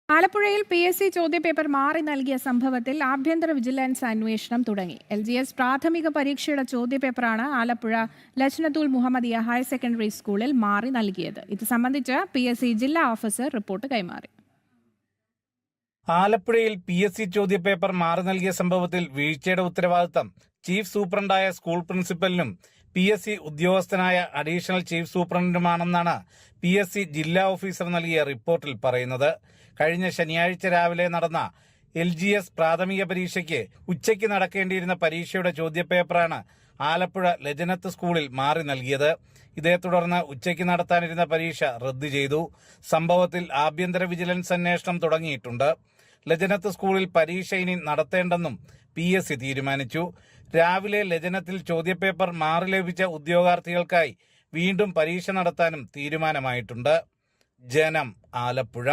ആലപ്പുഴയിൽ PSC ചോദ്യപേപ്പർ മാറി നൽകിയ സംഭവത്തിൽ ആഭ്യന്തര വിജിലൻസ് അന്വേഷണം തുടങ്ങി. LGS പ്രാഥമിക പരീക്ഷയുടെ ചോദ്യപേപ്പറാണ് ആലപ്പുഴ ലജ്നത്തുൽ മുഹമ്മദിയ ഹയർ സെക്കൻഡറി സ്കൂളിൽ മാറി നൽകിയത്. ഇത് സംബന്ധിച്ച് PSC ജില്ലാ ഓഫീസർ റിപ്പോർട്ട് കൈമാറി. ആലപ്പുഴയിൽ PSC ചോദ്യപേപ്പർ മാറി നൽകിയ സംഭവത്തിൽ വീഴ്ചയുടെ ഉത്തരവാദിത്തം ചീഫ് സൂപ്രണ്ടായ സ്കൂൾ പ്രിൻസിപ്പലിനും PSC ഉദ്യോഗസ്ഥനായ അഡീഷണൽ ചീഫ് സൂപ്രണ്ടിനുമാണെന്നാണ് PSC ജില്ലാ ഓഫീസർ നൽകിയ റിപ്പോർട്ടിൽ പറയുന്നത്. കഴിഞ്ഞ ശനിയാഴ്ച രാവിലെ നടന്ന LGS പ്രാഥമിക പരീക്ഷയ്ക്ക് ഉച്ചയ്ക്ക് നടക്കേണ്ടിയിരുന്ന പരീക്ഷയുടെ ചോദ്യപേപ്പറാണ് ആലപ്പുഴ ലജനത്ത് സ്കൂളിൽ മാറി നൽകിയത്. ഇതേ തുടർന്ന് ഉച്ചയ്ക്ക് നടത്താനിരുന്ന പരീക്ഷ റദ്ദു ചെയ്തു. സംഭവത്തിൽ ആഭ്യന്തര വിജിലൻസ് അന്വേഷണം തുടങ്ങിയിട്ടുണ്ട്. ലജനത്ത് സ്കൂളിൽ പരീക്ഷ ഇനി നടത്തേണ്ടെന്നും PSC തീരുമാനിച്ചു. രാവിലെ ലജനത്തിൽ ചോദ്യപേപ്പർ മാറി ലഭിച്ച ഉദ്യോഗാർത്ഥികൾക്കായി വീണ്ടും പരീക്ഷ നടത്താനും തീരുമാനമായിട്ടുണ്ട്. ജനം, ആലപ്പുഴ.